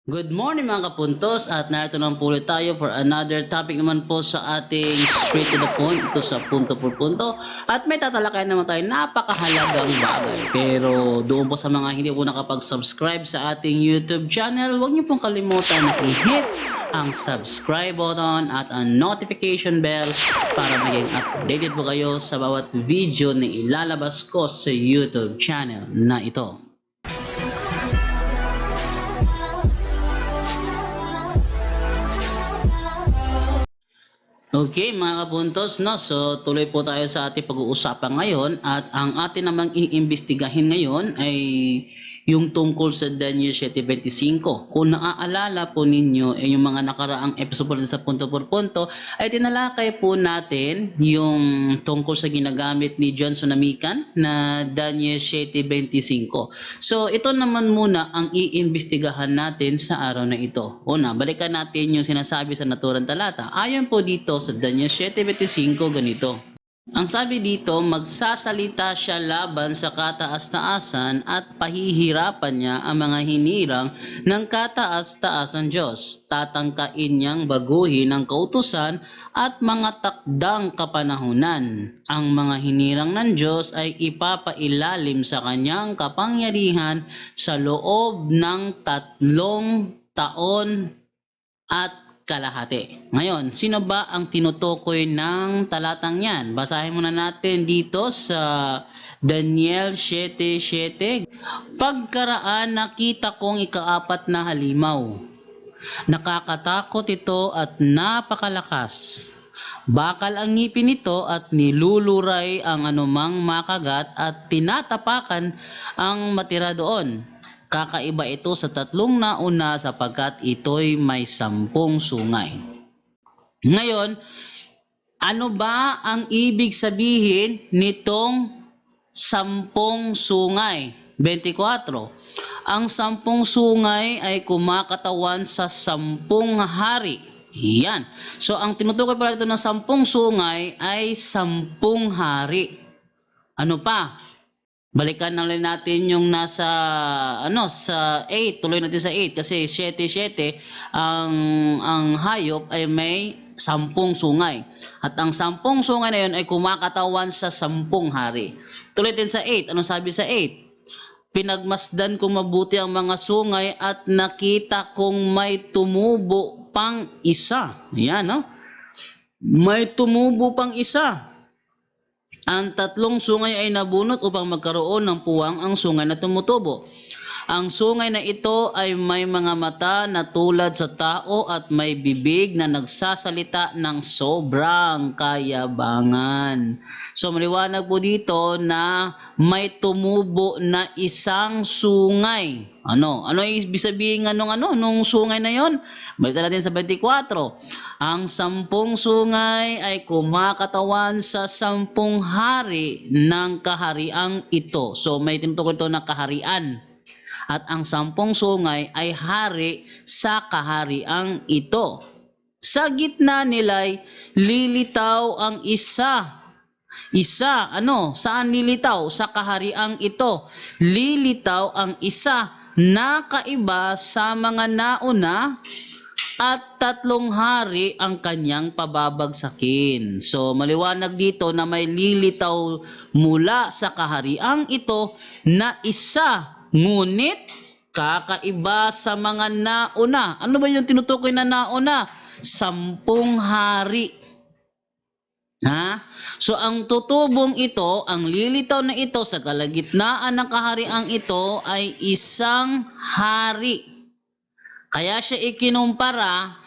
Good morning mga kapuntos at narito naman po ulit tayo for another topic naman po sa ating straight to the point, ito sa punto por punto, at may tatalakayan naman tayo napakahalagang bagay. Pero doon po sa mga hindi po nakapag-subscribe sa ating YouTube channel, huwag niyo pong kalimutan na i-hit ang subscribe button at ang notification bell para maging updated po kayo sa bawat video na ilalabas ko sa YouTube channel na ito. Okay mga kabuntos, no? So tuloy po tayo sa ating pag-uusapan ngayon at ang atin namang iimbestigahin ngayon ay yung tungkol sa Daniel 7:25. Kung naaalala po ninyo yung mga nakaraang episode po sa punto por punto ay tinalakay po natin yung tungkol sa ginagamit ni John Sunamikan na Daniel 7:25. So ito naman muna ang iimbestigahan natin sa araw na ito. Una, balikan natin yung sinasabi sa naturang talata. Ayon po dito sa Daniel 7:25 ganito. Ang sabi dito, magsasalita siya laban sa kataas-taasan at pahihirapan niya ang mga hinirang ng kataas-taasan Diyos. Tatangkain niyang baguhin ang kautusan at mga takdang kapanahunan. Ang mga hinirang ng Diyos ay ipapailalim sa kanyang kapangyarihan sa loob ng 3 taon at kalahati. Ngayon, sino ba ang tinutukoy ng talatang yan? Basahin muna natin dito sa Daniel 7:7. Pagkaraan nakita kong ikaapat na halimaw. Nakakatakot ito at napakalakas. Bakal ang ngipin nito at niluluray ang anumang makagat at tinatapakan ang matira doon. Kakaiba ito sa 3 nauna sapagkat ito'y may 10 sungay. Ngayon, ano ba ang ibig sabihin nitong 10 sungay? 24. Ang 10 sungay ay kumakatawan sa 10 hari. Yan. So, ang tinutukoy pala ito ng 10 sungay ay 10 hari. Ano pa? Balikan na lang natin yung nasa sa 8, tuloy natin sa 8 kasi 7 ang hayop ay may 10 sungay. At ang 10 sungay na yun ay kumakatawan sa 10 hari. Tuloy din sa 8. Anong sabi sa 8? Pinagmasdan ko mabuti ang mga sungay at nakita kong may tumubo pang isa. Yan, no? May tumubo pang isa. Ang 3 sungay ay nabunot upang magkaroon ng puwang ang sungay na tumutubo. Ang sungay na ito ay may mga mata na tulad sa tao at may bibig na nagsasalita ng sobrang kayabangan. So maliwanag po dito na may tumubo na isang sungay. Ano ibig sabihin nung sungay na yon? Balikan natin sa 24. Ang 10 sungay ay kumakatawan sa 10 hari ng kahariang ito. So may tinutukoy ito na kaharian. At ang 10 sungay ay hari sa kahariang ito. Sa gitna nila'y lilitaw ang isa. Saan lilitaw? Sa kahariang ito. Lilitaw ang isa na kaiba sa mga nauna at 3 hari ang kanyang pababagsakin. So maliwanag dito na may lilitaw mula sa kahariang ito na isa, ngunit kakaiba sa mga nauna. Ano ba yung tinutukoy na nauna? 10 hari. So ang tutubong ito, ang lilitaw na ito sa kalagitnaan ng kahariang ito ay isang hari. Kaya siya ikinumpara,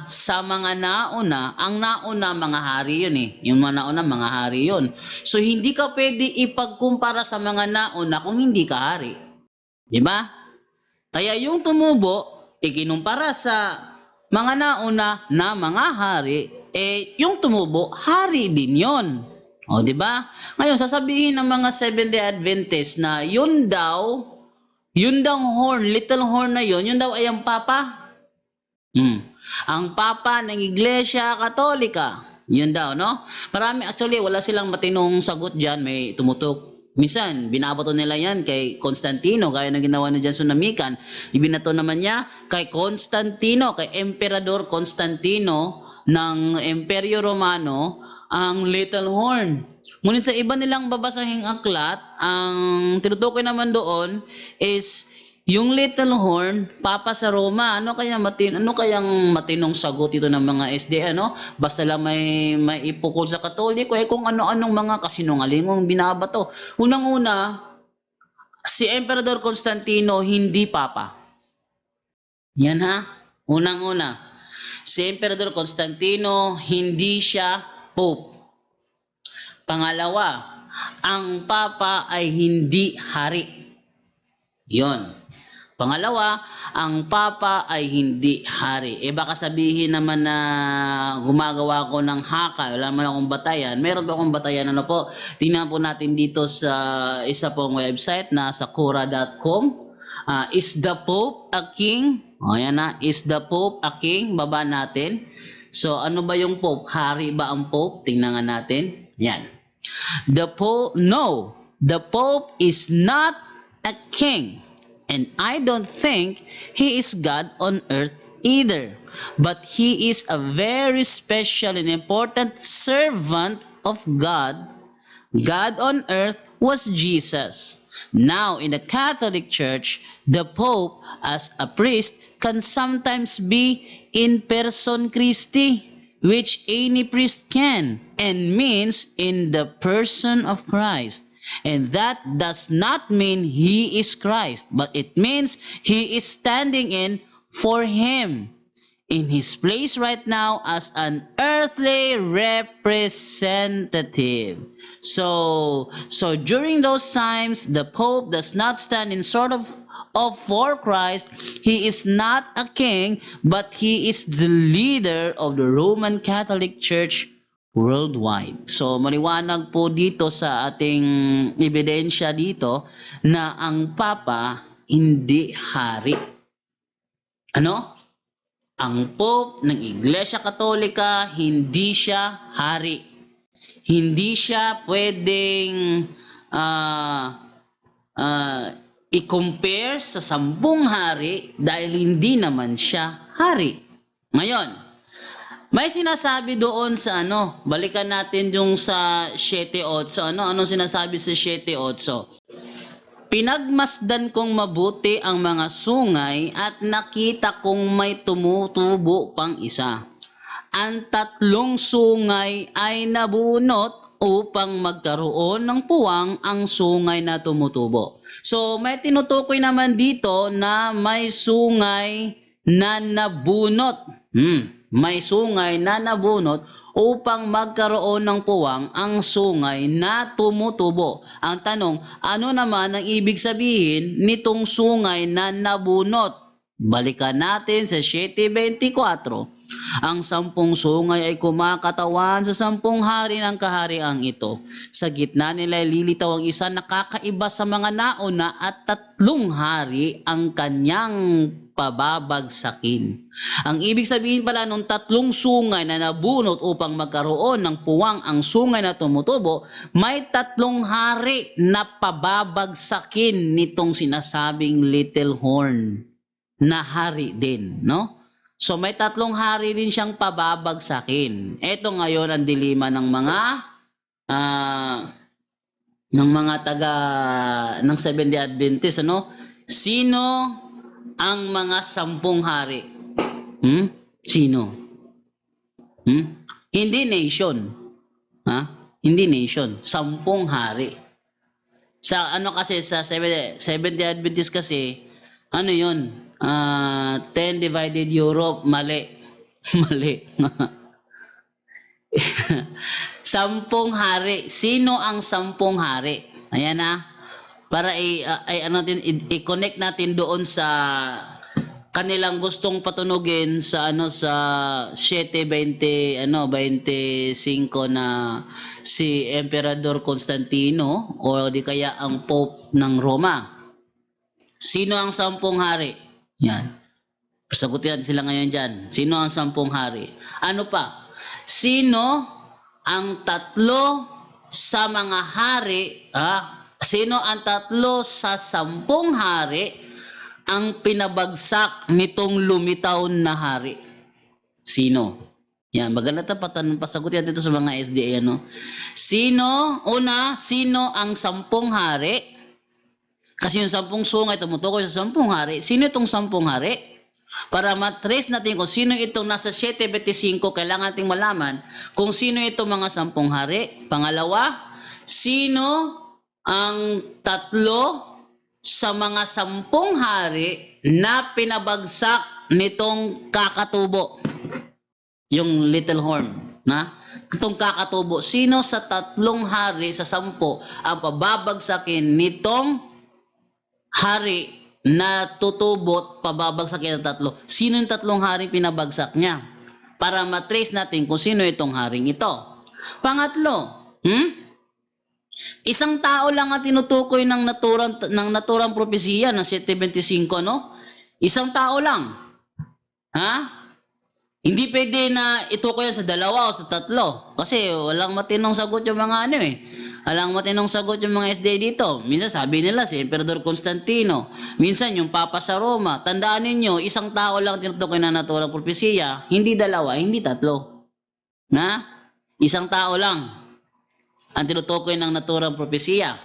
sa mga nauna. Ang nauna mga hari yun eh. Yung mga nauna mga hari yun. So hindi ka pwede ipagkumpara sa mga nauna kung hindi ka hari. Di ba? Kaya yung tumubo, ikinumpara sa mga nauna na mga hari, yung tumubo, hari din yon. O, di ba? Ngayon, sasabihin ng mga Seventh-day Adventist na yun daw horn, little horn na yun daw ay ang Papa. Ang Papa ng Iglesia Katolika. Yun daw, no? Marami, actually, wala silang matinong sagot dyan. May Minsan, binabato nila yan kay Constantino, gaya ng ginawa na dyan Sunamikan. Ibinato naman niya kay Constantino, kay Emperador Constantino ng Imperyo Romano, ang little horn. Ngunit sa iba nilang babasahing aklat, ang tinutukoy naman doon is yung little horn, Papa sa Roma. Ano kayang matinong sagot ito ng mga SD, ano? Basta lang may ipukol sa Katoliko, kung ano-anong mga kasinungalingong binabato. Unang-una, si Emperador Constantino hindi Papa. Yan ha. Unang-una, si Emperador Constantino hindi siya Pope. Pangalawa, ang Papa ay hindi hari. Yon. Pangalawa, ang Papa ay hindi hari. Baka sabihin naman na gumagawa ako ng haka, wala naman akong batayan. Meron ba akong batayan? Ano po? Tingnan po natin dito sa isa pong website na sa Quora.com. Is the Pope a King? O yan na, is the Pope a King? Baba natin. So ano ba yung Pope? Hari ba ang Pope? Tingnan nga natin. Yan. The Pope, no, the Pope is not a king, and I don't think he is God on earth either, but he is a very special and important servant of God. God on earth was Jesus. Now, in the Catholic Church, the Pope, as a priest, can sometimes be in person Christi, which any priest can, and means in the person of Christ. And that does not mean he is Christ, but it means he is standing in for him in his place right now as an earthly representative. So during those times, the Pope does not stand in sort of for Christ. He is not a king, but he is the leader of the Roman Catholic Church worldwide. So maliwanag po dito sa ating ebidensya dito na ang Papa hindi hari. Ano? Ang Pope ng Iglesia Katolika, hindi siya hari. Hindi siya pwedeng i-compare sa 10 hari dahil hindi naman siya hari. Ngayon, may sinasabi doon sa balikan natin yung sa 7:8. Anong sinasabi sa 7:8? Pinagmasdan kong mabuti ang mga sungay at nakita kong may tumutubo pang isa. Ang 3 sungay ay nabunot upang magkaroon ng puwang ang sungay na tumutubo. So may tinutukoy naman dito na may sungay na nabunot. May sungay na nabunot upang magkaroon ng puwang ang sungay na tumutubo. Ang tanong, ano naman ang ibig sabihin nitong sungay na nabunot? Balikan natin sa 7:24. Ang 10 sungay ay kumakatawan sa 10 hari ng kahariang ito. Sa gitna nila ay lilitaw ang isa na kakaiba sa mga nauna at 3 hari ang kanyang pababagsakin. Ang ibig sabihin pala nung 3 sungay na nabunot upang magkaroon ng puwang ang sungay na tumutubo, may 3 hari na pababagsakin nitong sinasabing little horn na hari din, no? So may 3 hari din siyang pababagsakin. Ito ngayon ang dilema ng mga taga ng Seventh-day Adventist, Sino ang mga 10 hari? Sino? Hindi nation. Hindi nation, 10 hari. Sa kasi sa Seventh-day Adventist kasi, 10 divided Europe, mali. Mali. 10 hari. Sino ang 10 hari? Ayan na. Para i-connect natin doon sa kanilang gustong patunugin sa sa 7:20 25 na si Emperador Constantino o di kaya ang Pope ng Roma. Sino ang 10 hari? Yan. Pasagutin natin sila ngayon dyan. Sino ang 10 hari? Ano pa? Sino ang 3 sa mga hari Sino ang tatlo sa 10 hari ang pinabagsak nitong lumitaw na hari? Sino? Yan, maganda ito pasagot yan dito sa mga SDA, ano? Sino ang 10 hari? Kasi yung 10 sungay tumutukoy sa 10 hari. Sino itong 10 hari? Para matrace natin kung sino itong nasa 7:25, kailangan nating malaman kung sino itong mga 10 hari. Pangalawa, sino ang tatlo sa mga 10 hari na pinabagsak nitong kakatubo? Yung little horn, na? Itong kakatubo, sino sa 3 hari sa 10 ang pababagsakin nitong hari na tutubo, pababagsakin ng 3? Sino yung 3 hari pinabagsak niya? Para matrace natin kung sino itong haring ito. Pangatlo, isang tao lang ang tinutukoy ng naturang propesiya ng 7:25, no? Isang tao lang. Ha? Hindi pwede na itukoy sa 2 o sa 3 kasi walang matinong sagot yung mga ano eh. Walang matinong sagot yung mga SDA dito. Minsan sabi nila si Emperador Constantino, minsan yung Papa sa Roma. Tandaan ninyo, isang tao lang tinutukoy ng naturang propesiya, hindi 2, hindi 3. Na? Isang tao lang ang tinutukoy ng naturang propesiya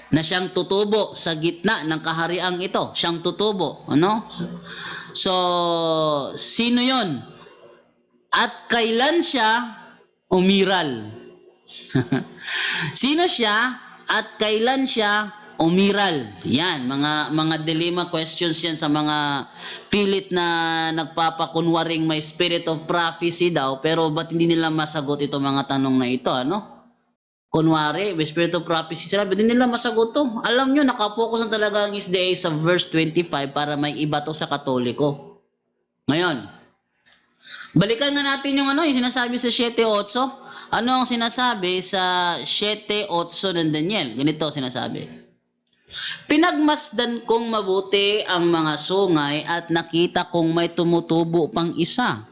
na siyang tutubo sa gitna ng kahariang ito. Siyang tutubo, ano? So sino 'yon? At kailan siya umiral? Sino siya at kailan siya umiral? Yan, mga dilemma questions yan sa mga pilit na nagpapakunwaring may spirit of prophecy daw, pero ba't hindi nila masagot itong mga tanong na ito, ano? Kunwari, may spirit of prophecy sila, ba't hindi nila masagot to? Alam nyo, nakapokus na talaga ang SDA sa verse 25 para may iba to sa Katoliko. Ngayon, balikan nga natin yung yung sinasabi sa 7:8. Ano ang sinasabi sa 7:8 ng Daniel? Ganito sinasabi. Pinagmasdan kong mabuti ang mga sungay at nakita kong may tumutubo pang isa.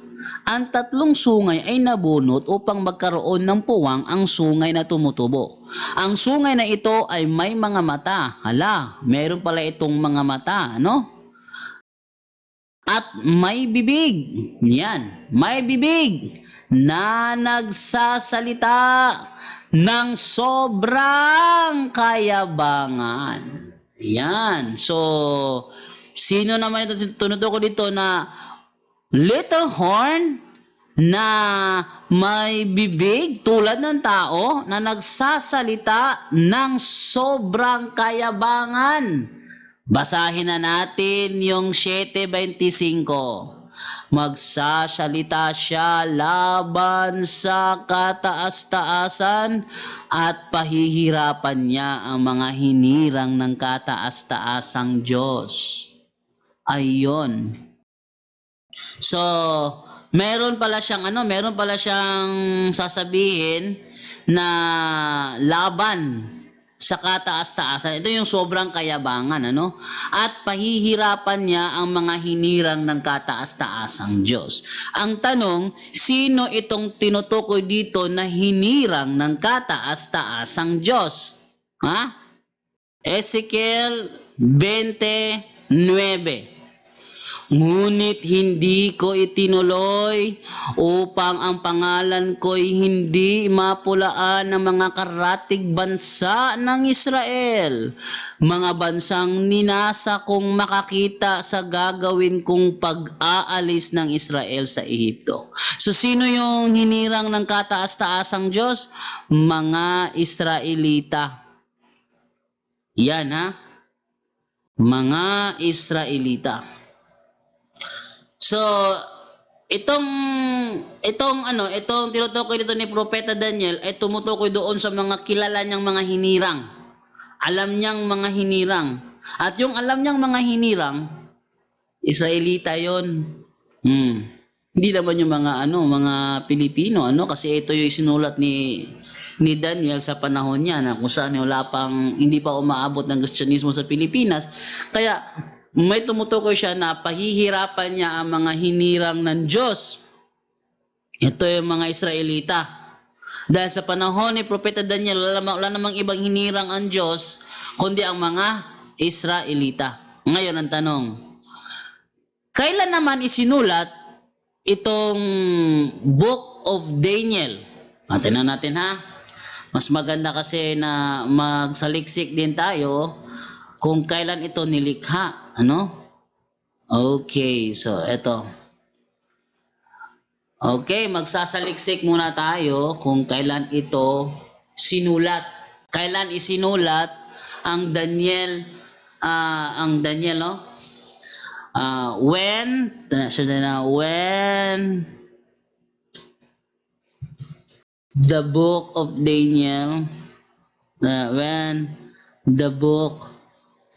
Ang 3 sungay ay nabunot upang magkaroon ng puwang ang sungay na tumutubo. Ang sungay na ito ay may mga mata. Hala, meron pala itong mga mata, no? At may bibig. Yan, may bibig na nagsasalita ng sobrang kayabangan. Yan. So, sino naman ito tinutukoy dito na little horn na may bibig tulad ng tao na nagsasalita ng sobrang kayabangan? Basahin na natin yung 7:25. Magsasalita siya laban sa kataas-taasan at pahihirapan niya ang mga hinirang ng kataas-taasang Diyos. Ayun. So, meron pala siyang sasabihin na laban sa kataas-taasan. Ito yung sobrang kayabangan, ano? At pahihirapan niya ang mga hinirang ng kataas-taasang Diyos. Ang tanong, sino itong tinutukoy dito na hinirang ng kataas-taasang Diyos? Ha? Ezekiel 29. Ngunit hindi ko itinuloy upang ang pangalan ko'y hindi mapulaan ng mga karatig bansa ng Israel, mga bansang ninasa kong makakita sa gagawin kong pag-aalis ng Israel sa Ehipto. So sino yung hinirang ng kataas-taasang Diyos? Mga Israelita. Yan ha? Mga Israelita. So, itong tinutukoy dito ni Propeta Daniel ay tumutukoy doon sa mga kilala niyang mga hinirang. Alam niyang mga hinirang. At yung alam niyang mga hinirang, Israelita 'yon. Hindi naman yung mga Pilipino, kasi ito yung sinulat ni Daniel sa panahon niya na kung saan hindi pa umaabot ng Kristyanismo sa Pilipinas. Kaya may tumutukoy siya na pahihirapan niya ang mga hinirang ng Diyos. Ito yung mga Israelita. Dahil sa panahon ni Propeta Daniel, wala namang ibang hinirang ang Diyos, kundi ang mga Israelita. Ngayon ang tanong, kailan naman isinulat itong Book of Daniel? Tingnan natin ha. Mas maganda kasi na magsaliksik din tayo kung kailan ito nilikha. Ano? Okay, so eto. Okay, magsasaliksik muna tayo kung kailan ito sinulat. Kailan isinulat ang Daniel, no? When the book of Daniel, when the book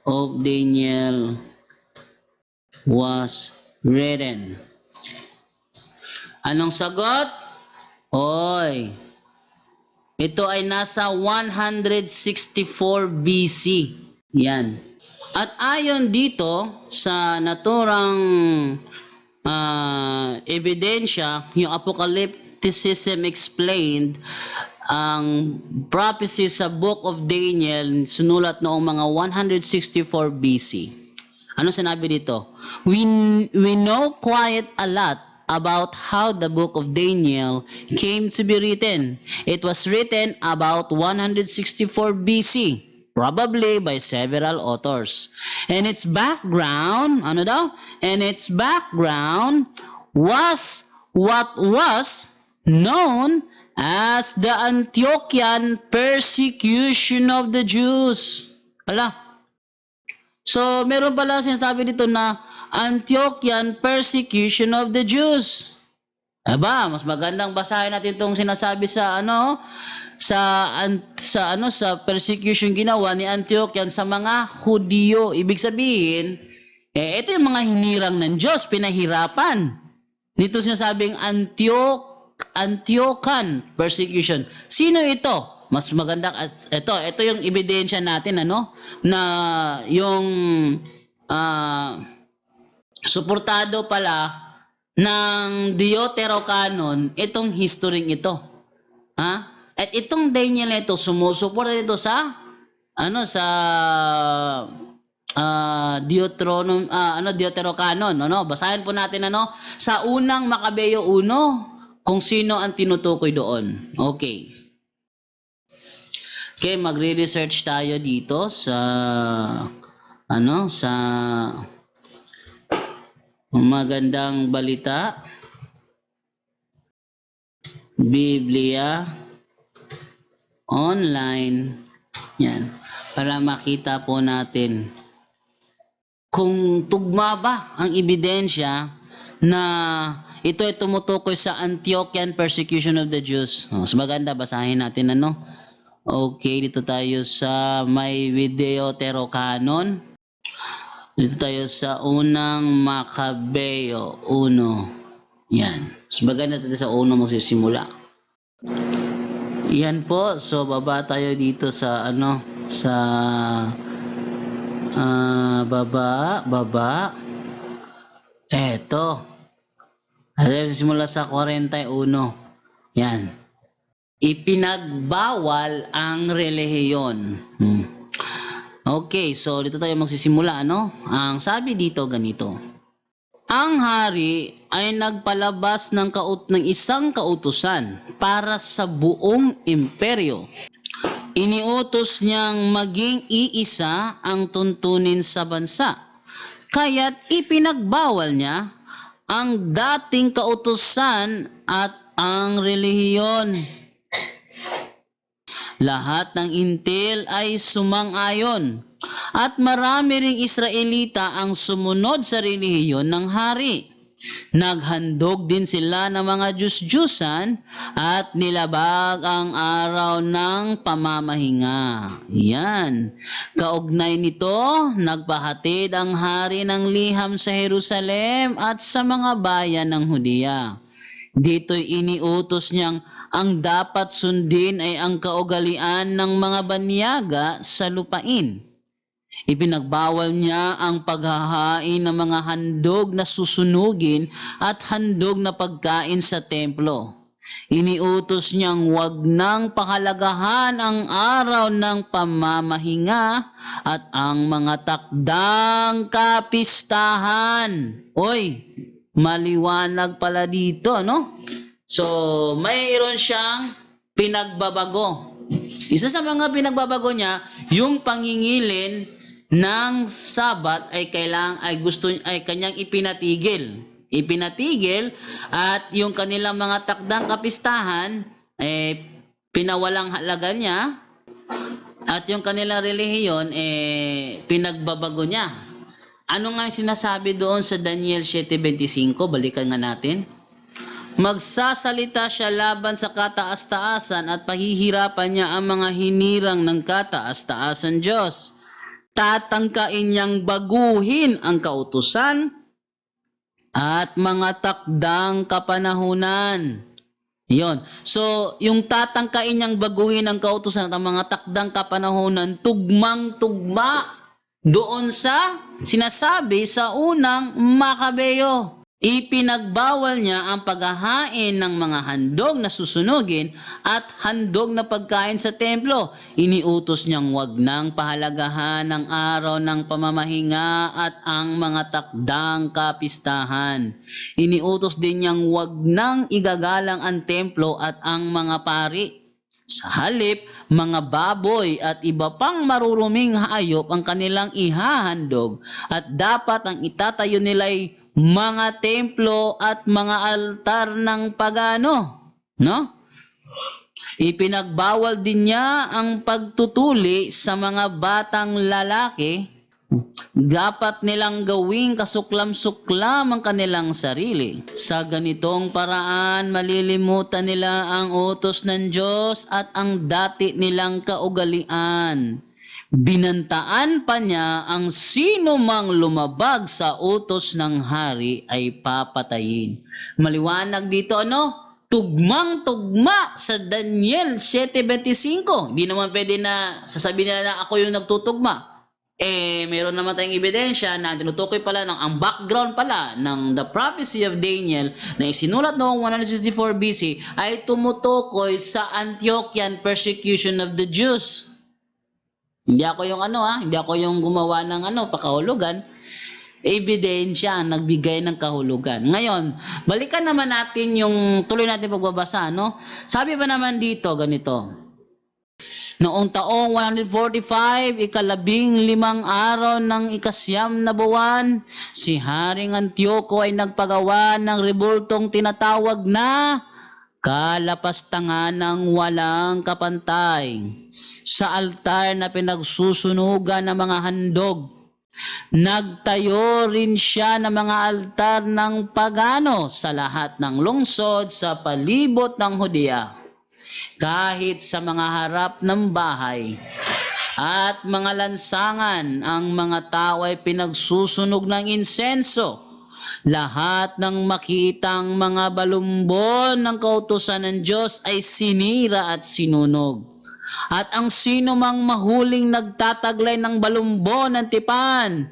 of Daniel was written. Anong sagot? Oy, ito ay nasa 164 BC. Yan. At ayon dito sa naturang ebidensya, yung Apocalypticism Explained, ang prophecy sa Book of Daniel sinulat noong mga 164 BC. Ano sinabi dito? We know quite a lot about how the Book of Daniel came to be written. It was written about 164 BC, probably by several authors. And its background, And its background was what was known as the Antiochian persecution of the Jews. So, meron pala sinasabi dito na Antiochian persecution of the Jews. Mas magandang basahin natin itong sinasabi sa persecution ginawa ni Antiochian sa mga Hudyo. Ibig sabihin, ito yung mga hinirang ng Diyos, pinahirapan. Dito sinasabing Antiochian persecution. Sino ito? Mas maganda ito yung ebidensya natin na yung suportado pala ng Deuterocanon itong history ito. At itong Daniel na ito sumusuporta dito sa Deuterocanon, Basahin po natin sa unang Makabeyo 1 kung sino ang tinutukoy doon. Okay, magre-research tayo dito sa sa magandang balita, Biblia online, yan, para makita po natin kung tugma ba ang ebidensya na ito ay tumutukoy sa Antiochian persecution of the Jews. Mas maganda basahin natin Okay, dito tayo sa may Deuterocanon. Dito tayo sa unang Makabeyo 1. Yan. Mas maganda tayo sa 1 magsisimula. Yan po. So baba tayo dito sa baba. Eto. Simula sa 41. Yan. Ipinagbawal ang relihiyon. Okay, so dito tayo magsisimula, Ang sabi dito ganito. Ang hari ay nagpalabas ng isang kautusan para sa buong imperyo. Iniutos niyang maging iisa ang tuntunin sa bansa. Kaya't ipinagbawal niya ang dating kautusan at ang relihiyon. Lahat ng intil ay sumang-ayon at marami ring Israelita ang sumunod sa relihiyon ng hari. Naghandog din sila ng mga Diyos-Diyusan at nilabag ang araw ng pamamahinga. Yan. Kaugnay nito, nagpahatid ang hari ng liham sa Jerusalem at sa mga bayan ng Hudiya. Dito'y iniutos niyang ang dapat sundin ay ang kaugalian ng mga banyaga sa lupain. Ipinagbawal niya ang paghahain ng mga handog na susunugin at handog na pagkain sa templo. Iniutos niyang wag nang pahalagahan ang araw ng pamamahinga at ang mga takdang kapistahan. Oy, maliwanag pala dito, no? So, mayroon siyang pinagbabago. Isa sa mga pinagbabago niya, yung pangingilin ng Sabat ay kanyang ipinatigil at yung kanilang mga takdang kapistahan pinawalang halaga niya at yung kanilang relihiyon pinagbabago niya. Ano nga sinasabi doon sa Daniel 7:25? Balikan nga natin. Magsasalita siya laban sa kataas-taasan at pahihirapan niya ang mga hinirang ng kataas-taasan Diyos. Tatangkain niyang baguhin ang kautusan at mga takdang kapanahunan. Yon. So, yung tatangkain niyang baguhin ang kautusan at ang mga takdang kapanahunan, tugmang-tugma doon sa sinasabi sa unang Makabeyo. Ipinagbawal niya ang paghahain ng mga handog na susunugin at handog na pagkain sa templo. Iniutos niyang wag nang pahalagahan ang araw ng pamamahinga at ang mga takdang kapistahan. Iniutos din niyang wag nang igagalang ang templo at ang mga pari. Sa halip, mga baboy at iba pang maruruming hayop ang kanilang ihahandog at dapat ang itatayo nila'y mga templo at mga altar ng pagano, no? Ipinagbawal din niya ang pagtutuli sa mga batang lalaki. Dapat nilang gawing kasuklam-suklam ang kanilang sarili. Sa ganitong paraan, malilimutan nila ang utos ng Diyos at ang dati nilang kaugalian. Binantaan pa niya ang sino mang lumabag sa utos ng hari ay papatayin. Maliwanag dito tugmang-tugma sa Daniel 7:25. Hindi naman pwede na sasabihin nila na ako yung nagtutugma. Meron naman tayong ebidensya na tinutukoy pala ang background pala ng the prophecy of Daniel na isinulat noong 164 BC ay tumutukoy sa Antiochian persecution of the Jews. Hindi ako yung hindi ako yung gumawa ng pakahulugan. Ebidensya ang nagbigay ng kahulugan. Ngayon, balikan naman natin yung tuloy natin pagbabasa, Sabi ba naman dito ganito? Noong taong 145, 15 araw ng 9 na buwan, si Haring Antioco ay nagpagawa ng rebultong tinatawag na kalapastangan ng walang kapantay sa altar na pinagsusunugan ng mga handog. Nagtayo rin siya ng mga altar ng pagano sa lahat ng lungsod sa palibot ng Judea, kahit sa mga harap ng bahay at mga lansangan ang mga tao ay pinagsusunog ng insenso. Lahat ng makitang mga balumbon ng kautusan ng Diyos ay sinira at sinunog. At ang sino mang mahuling nagtataglay ng balumbon ng tipan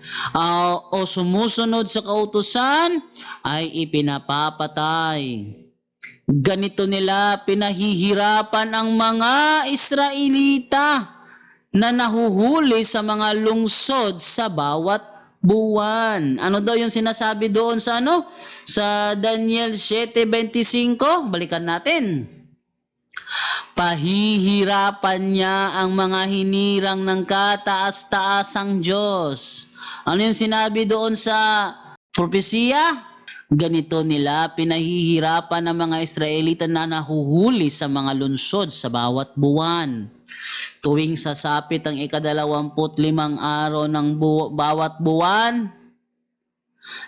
o sumusunod sa kautusan ay ipinapapatay. Ganito nila pinahihirapan ang mga Israelita na nahuhuli sa mga lungsod sa bawat buwan. Ano daw yung sinasabi doon sa Sa Daniel 7:25? Balikan natin. Pahihirapan niya ang mga hinirang ng kataas-taasang Diyos. Ano yung sinabi doon sa propesiya? Ganito nila pinahihirapan ng mga Israelita na nahuhuli sa mga lungsod sa bawat buwan. Tuwing sasapit ang 25 araw ng bawat buwan,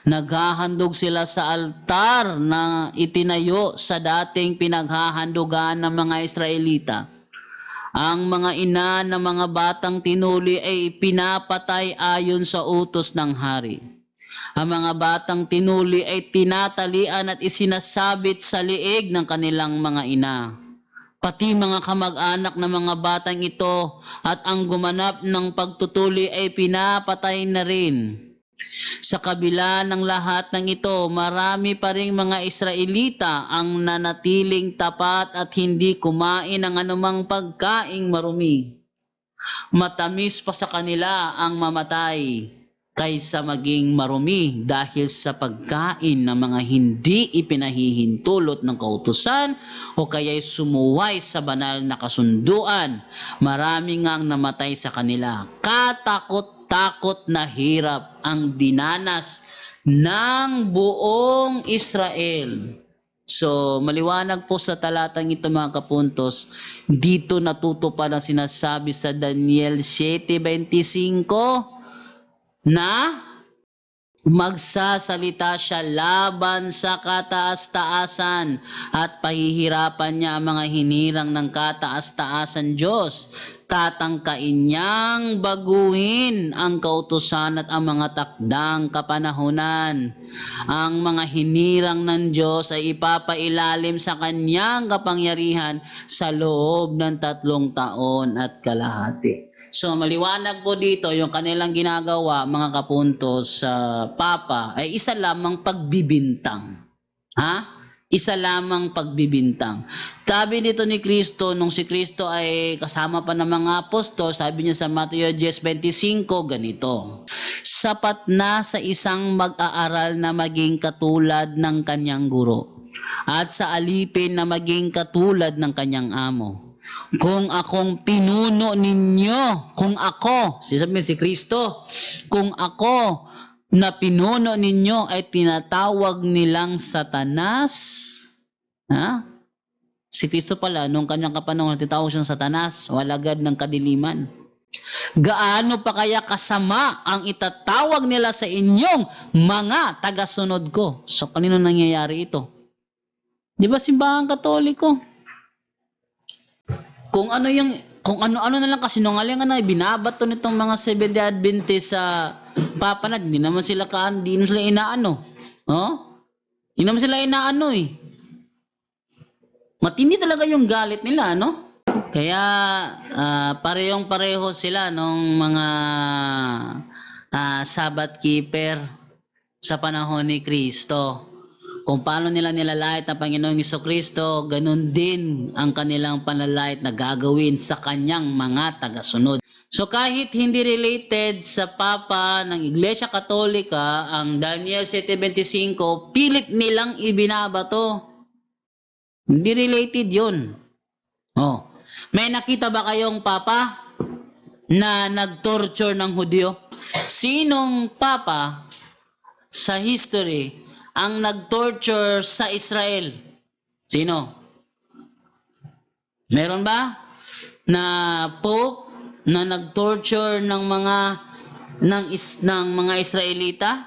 naghahandog sila sa altar na itinayo sa dating pinaghahandugan ng mga Israelita. Ang mga ina ng mga batang tinuli ay pinapatay ayon sa utos ng hari. Ang mga batang tinuli ay tinatalian at isinasabit sa liig ng kanilang mga ina. Pati mga kamag-anak ng mga batang ito at ang gumanap ng pagtutuli ay pinapatay na rin. Sa kabila ng lahat ng ito, marami pa ring mga Israelita ang nanatiling tapat at hindi kumain ng anumang pagkaing marumi. Matamis pa sa kanila ang mamatay kaysa maging marumi dahil sa pagkain ng mga hindi ipinahihintulot ng kautusan o kaya'y sumuway sa banal na kasunduan. Marami ngang namatay sa kanila. Katakot-takot na hirap ang dinanas ng buong Israel. So, maliwanag po sa talatang ito mga kapuntos, dito natutupad ang sinasabi sa Daniel 7:25 na magsasalita siya laban sa kataas-taasan at pahihirapan niya ang mga hinirang ng kataas-taasan Diyos. Tatangkain niyang baguhin ang kautusan at ang mga takdang kapanahunan. Ang mga hinirang ng Diyos ay ipapailalim sa kanyang kapangyarihan sa loob ng 3 taon at kalahati. So maliwanag po dito yung kanilang ginagawa mga kapuntos sa Papa ay isa lamang pagbibintang. Ha? Isa lamang pagbibintang. Sabi dito ni Kristo, nung si Kristo ay kasama pa ng mga apostol, sabi niya sa Mateo 10:25, ganito, sapat na sa isang mag-aaral na maging katulad ng kanyang guro, at sa alipin na maging katulad ng kanyang amo. Kung akong pinuno ninyo, kung ako, sabi si Kristo, kung ako na pinuno ninyo ay tinatawag nilang Satanas. Ha? Si Kristo pala, nung kanyang kapanahon, tinatawag siyang Satanas, o alagad ng kadiliman. Gaano pa kaya kasama ang itatawag nila sa inyong mga tagasunod ko? So, kanino nangyayari ito? Di ba simbahan Katoliko? Kung ano-ano na lang kasinungalingan na binabato nitong mga Seventh-day Adventist sa Papa na, hindi naman sila inaano. Oh? Hindi naman sila inaano eh. Matindi talaga yung galit nila, no? Kaya parehong-pareho sila nung mga Sabbath keeper sa panahon ni Kristo. Kung paano nila nilalait ang Panginoong Jesucristo, ganun din ang kanilang panlalait na gagawin sa kanyang mga tagasunod. So kahit hindi related sa Papa ng Iglesia Katolika, ang Daniel 7:25, pilit nilang ibinabato. Hindi related yun. Oh. May nakita ba kayong Papa na nag-torture ng Hudyo? Sinong Papa sa history ang nag-torture sa Israel? Sino? Meron ba na Pope na nag-torture ng mga Israelita?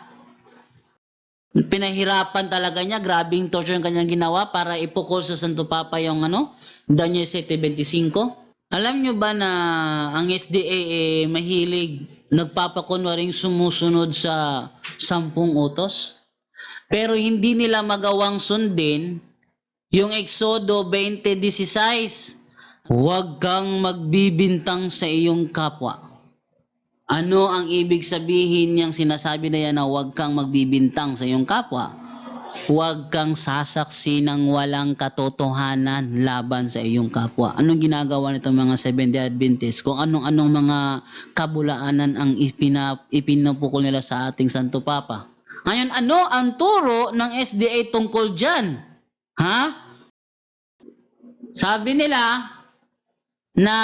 Pinahirapan talaga niya, grabing torture yung kanyang ginawa para ipukol sa Santo Papa yung Daniel 7:25. Alam nyo ba na ang SDA mahilig nagpapakunwaring sumusunod sa 10 utos? Pero hindi nila magawang sundin yung Exodo 20:16. Huwag kang magbibintang sa iyong kapwa. Ano ang ibig sabihin niyang sinasabi na yan na huwag kang magbibintang sa iyong kapwa? Huwag kang sasaksi ng walang katotohanan laban sa iyong kapwa. Anong ginagawa nitong mga Seventh-day Adventists? Kung anong mga kabulaanan ang ipinupukol nila sa ating Santo Papa. Ngayon, ano ang turo ng SDA tungkol dyan? Ha? Sabi nila na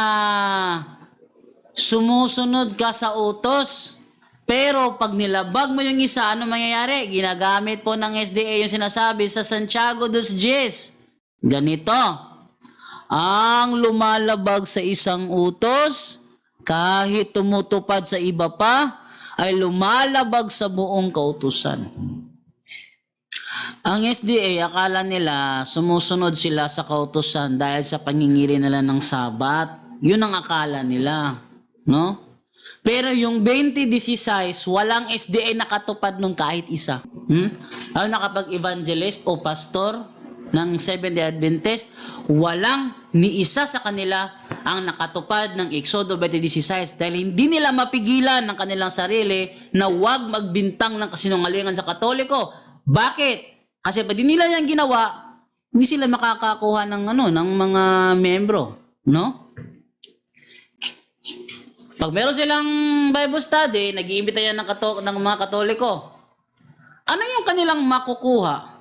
sumusunod ka sa utos, pero pag nilabag mo yung isa, ano mangyayari? Ginagamit po ng SDA yung sinasabi sa Santiago 2:10. Ganito, ang lumalabag sa isang utos, kahit tumutupad sa iba pa, ay lumalabag sa buong kautusan. Ang SDA, akala nila sumusunod sila sa kautusan dahil sa pangingili nila ng Sabat. Yun ang akala nila. No? Pero yung 20:16, walang SDA nakatupad nung kahit isa. Lalo na kapag evangelist o pastor ng Seventh-day Adventist, walang ni isa sa kanila ang nakatupad ng Exodo 20:16 dahil hindi nila mapigilan ng kanilang sarili na huwag magbintang ng kasinungalingan sa Katoliko. Bakit? Kasi pag di nila yan ginawa, hindi sila makakakuha ng ng mga membro, no? Pag meron silang Bible study, nag-iimbita yan ng mga Katoliko. Ano yung kanilang makukuha?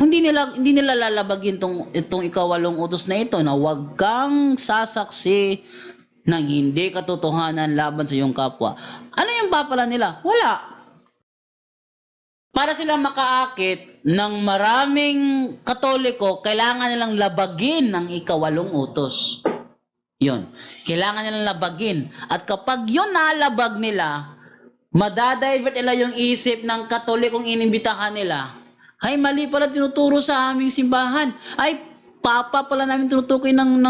Hindi nila lalabagin itong ikawalong utos na ito na huwag kang sasaksi ng hindi katotohanan laban sa iyong kapwa. Ano yung papala nila? Wala. Para silang makaakit ng maraming Katoliko, kailangan nilang labagin ang ikawalong utos. Yun. Kailangan nilang labagin. At kapag yun nalabag nila, madadivert nila yung isip ng Katolikong inimbitahan nila. Ay, mali pala tinuturo sa aming simbahan. Ay, papa pala namin tinutukoy ng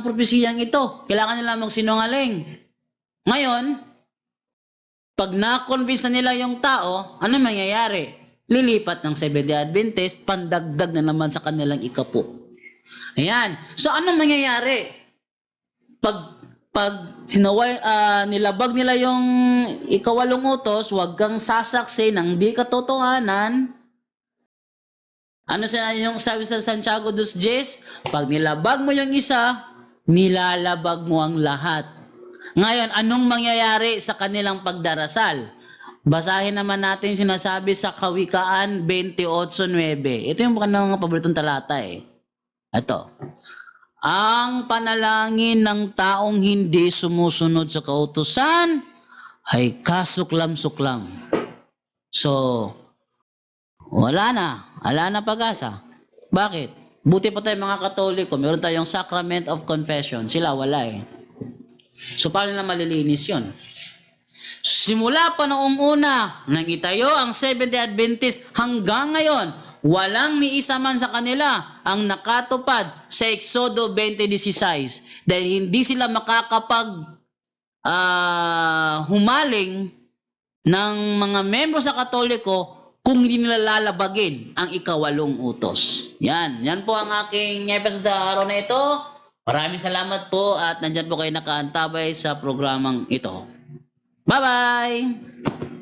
propesiyang ito. Kailangan nila magsinungaling. Ngayon, pag na-convince na nila yung tao, ano mangyayari? Lilipat ng Seventh-day Adventist, pandagdag na naman sa kanilang ikapo. Ayan. So, ano mangyayari? Pag nilabag nila yung ikawalong utos, huwag kang sasaksi ng di katotohanan. Ano yung sabi sa Santiago 2:10? Pag nilabag mo yung isa, nilalabag mo ang lahat. Ngayon, anong mangyayari sa kanilang pagdarasal? Basahin naman natin yung sinasabi sa Kawikaan 28:9. Ito yung mga paboritong talata eh. Ito. Ang panalangin ng taong hindi sumusunod sa kautusan ay kasuklam-suklam. So, wala na pag-asa. Bakit? Buti pa tayo mga Katoliko, meron tayong Sacrament of Confession. Sila wala eh. So, paano na malilinis yun? Simula pa noong una, nang itayo ang Seventh-day Adventist hanggang ngayon, walang ni isa man sa kanila ang nakatupad sa Exodo 20:16 dahil hindi sila makakapag humaling ng mga membro sa Katoliko kung hindi nila lalabagin ang ikawalong utos. Yan po ang aking episode sa araw na ito. Maraming salamat po at nandyan po kayo nakaantabay sa programang ito. Bye-bye!